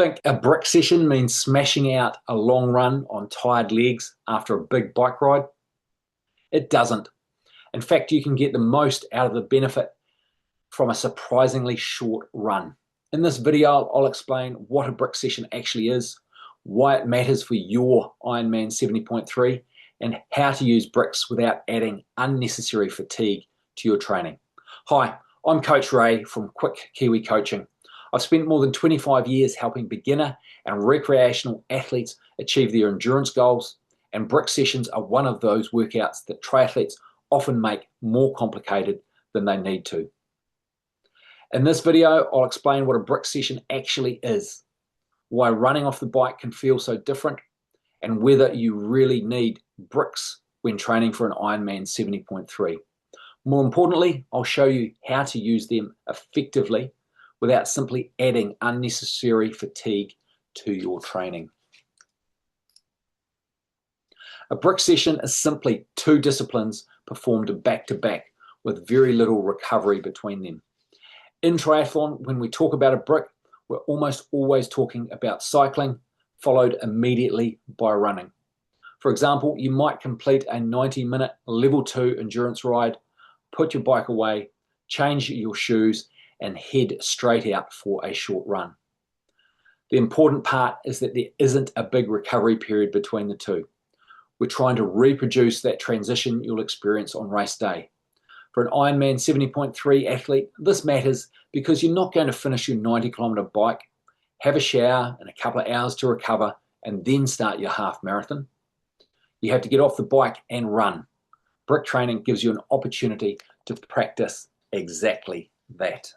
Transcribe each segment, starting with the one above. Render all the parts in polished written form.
Think a brick session means smashing out a long run on tired legs after a big bike ride? It doesn't. In fact, you can get the most out of the benefit from a surprisingly short run. In this video, I'll explain what a brick session actually is, why it matters for your Ironman 70.3, and how to use bricks without adding unnecessary fatigue to your training. Hi, I'm Coach Ray from Qwik Kiwi Coaching. I've spent more than 25 years helping beginner and recreational athletes achieve their endurance goals, and brick sessions are one of those workouts that triathletes often make more complicated than they need to. In this video, I'll explain what a brick session actually is, why running off the bike can feel so different, and whether you really need bricks when training for an Ironman 70.3. More importantly, I'll show you how to use them effectively without simply adding unnecessary fatigue to your training. A brick session is simply two disciplines performed back-to-back with very little recovery between them. In triathlon, when we talk about a brick, we're almost always talking about cycling, followed immediately by running. For example, you might complete a 90-minute level 2 endurance ride, put your bike away, change your shoes, and head straight out for a short run. The important part is that there isn't a big recovery period between the two. We're trying to reproduce that transition you'll experience on race day. For an Ironman 70.3 athlete, this matters because you're not going to finish your 90-kilometer bike, have a shower and a couple of hours to recover, and then start your half marathon. You have to get off the bike and run. Brick training gives you an opportunity to practice exactly that.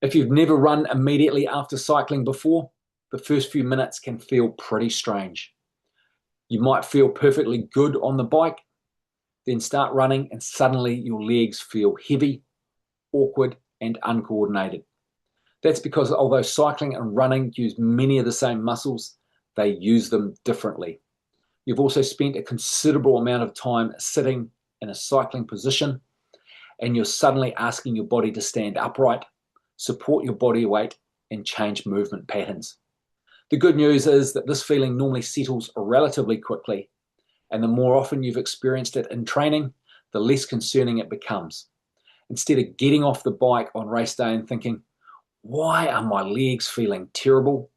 If you've never run immediately after cycling before, the first few minutes can feel pretty strange. You might feel perfectly good on the bike, then start running and suddenly your legs feel heavy, awkward, and uncoordinated. That's because although cycling and running use many of the same muscles, they use them differently. You've also spent a considerable amount of time sitting in a cycling position, and you're suddenly asking your body to stand upright, support your body weight, and change movement patterns. The good news is that this feeling normally settles relatively quickly, and the more often you've experienced it in training, the less concerning it becomes. Instead of getting off the bike on race day and thinking, why are my legs feeling terrible?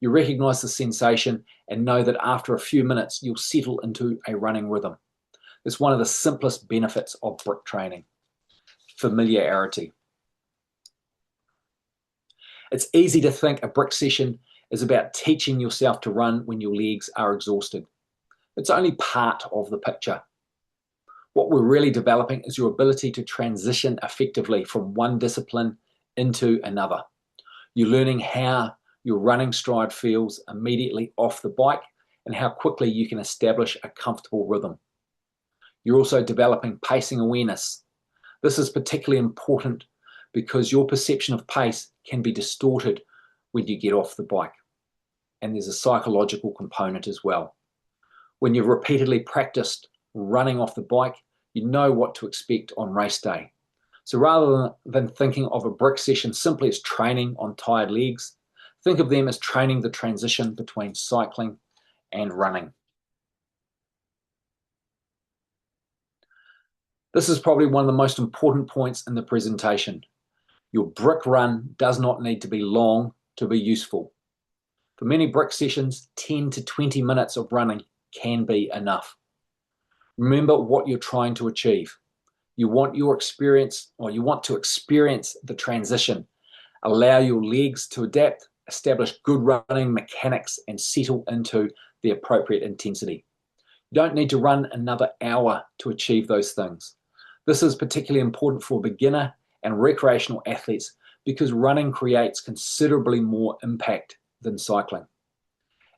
You recognize the sensation and know that after a few minutes, you'll settle into a running rhythm. It's one of the simplest benefits of brick training: familiarity. It's easy to think a brick session is about teaching yourself to run when your legs are exhausted. It's only part of the picture. What we're really developing is your ability to transition effectively from one discipline into another. You're learning how your running stride feels immediately off the bike and how quickly you can establish a comfortable rhythm. You're also developing pacing awareness. This is particularly important because your perception of pace can be distorted when you get off the bike. And there's a psychological component as well. When you've repeatedly practiced running off the bike, you know what to expect on race day. So rather than thinking of a brick session simply as training on tired legs, think of them as training the transition between cycling and running. This is probably one of the most important points in the presentation. Your brick run does not need to be long to be useful. For many brick sessions, 10 to 20 minutes of running can be enough. Remember what you're trying to achieve. You want to experience the transition, allow your legs to adapt, establish good running mechanics, and settle into the appropriate intensity. You don't need to run another hour to achieve those things. This is particularly important for beginner and recreational athletes because running creates considerably more impact than cycling.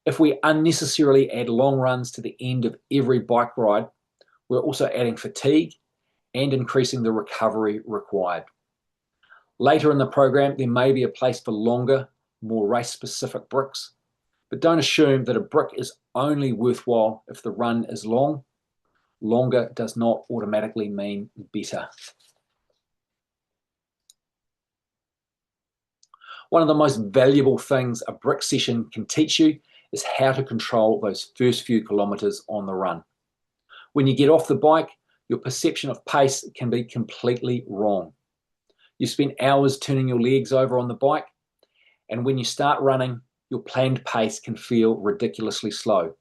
If we unnecessarily add long runs to the end of every bike ride, we're also adding fatigue and increasing the recovery required. Later in the program, there may be a place for longer, more race-specific bricks, but don't assume that a brick is only worthwhile if the run is long. Longer does not automatically mean better. One of the most valuable things a brick session can teach you is how to control those first few kilometers on the run. When you get off the bike, your perception of pace can be completely wrong. You spend hours turning your legs over on the bike, and when you start running, your planned pace can feel ridiculously slow.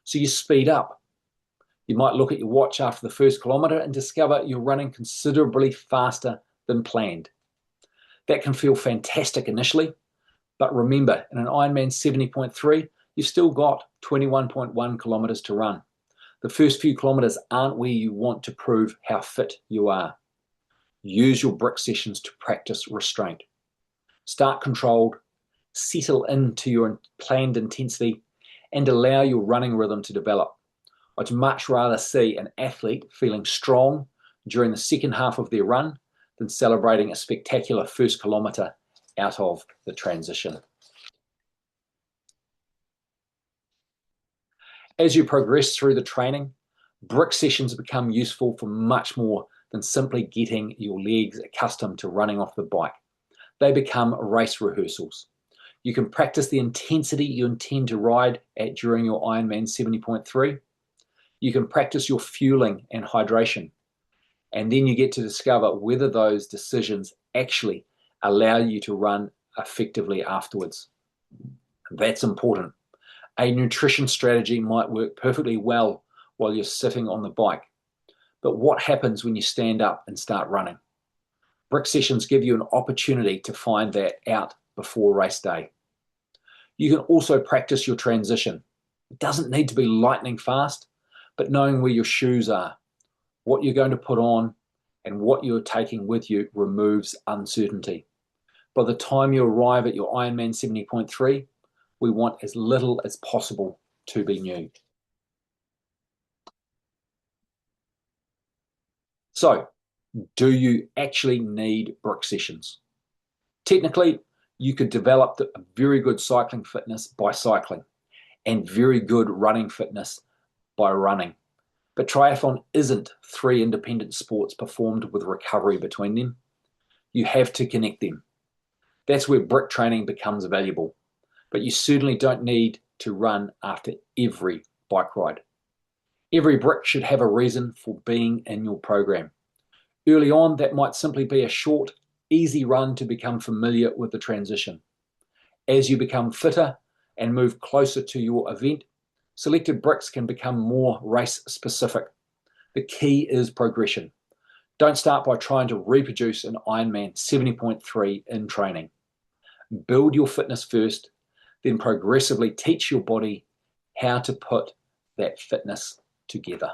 So you speed up. You might look at your watch after the first kilometer and discover you're running considerably faster than planned. That can feel fantastic initially, but remember, in an Ironman 70.3, you've still got 21.1 kilometers to run. The first few kilometers aren't where you want to prove how fit you are. Use your brick sessions to practice restraint. Start controlled, settle into your planned intensity, and allow your running rhythm to develop. I'd much rather see an athlete feeling strong during the second half of their run than celebrating a spectacular first kilometer out of the transition. As you progress through the training, brick sessions become useful for much more than simply getting your legs accustomed to running off the bike. They become race rehearsals. You can practice the intensity you intend to ride at during your Ironman 70.3. You can practice your fueling and hydration. And then you get to discover whether those decisions actually allow you to run effectively afterwards. That's important. A nutrition strategy might work perfectly well while you're sitting on the bike. But what happens when you stand up and start running? Brick sessions give you an opportunity to find that out before race day. You can also practice your transition. It doesn't need to be lightning fast, but knowing where your shoes are, what you're going to put on, and what you're taking with you removes uncertainty. By the time you arrive at your Ironman 70.3, we want as little as possible to be new. So, do you actually need brick sessions? Technically, you could develop a very good cycling fitness by cycling and very good running fitness by running. But triathlon isn't 3 independent sports performed with recovery between them. You have to connect them. That's where brick training becomes valuable. But you certainly don't need to run after every bike ride. Every brick should have a reason for being in your program. Early on, that might simply be a short, easy run to become familiar with the transition. As you become fitter and move closer to your event, selected bricks can become more race specific. The key is progression. Don't start by trying to reproduce an Ironman 70.3 in training. Build your fitness first, then progressively teach your body how to put that fitness together.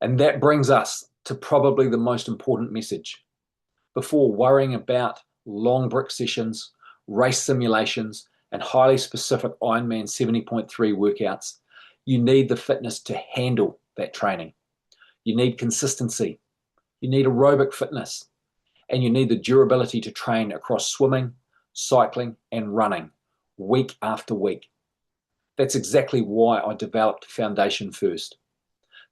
And that brings us to probably the most important message. Before worrying about long brick sessions, race simulations, and highly specific Ironman 70.3 workouts, you need the fitness to handle that training. You need consistency. You need aerobic fitness. And you need the durability to train across swimming, cycling, and running, week after week. That's exactly why I developed Foundation First.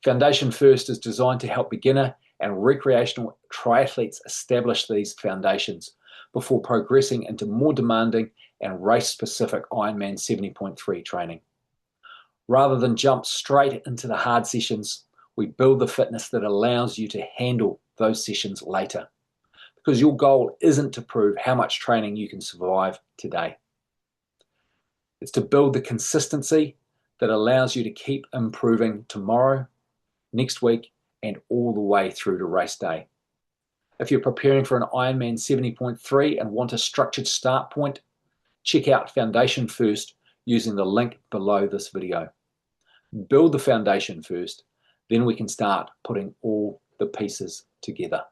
Foundation First is designed to help beginner and recreational triathletes establish these foundations before progressing into more demanding and race-specific Ironman 70.3 training. Rather than jump straight into the hard sessions, we build the fitness that allows you to handle those sessions later. Because your goal isn't to prove how much training you can survive today. It's to build the consistency that allows you to keep improving tomorrow, next week, and all the way through to race day. If you're preparing for an Ironman 70.3 and want a structured start point, check out Foundation First using the link below this video. Build the foundation first, then we can start putting all the pieces together.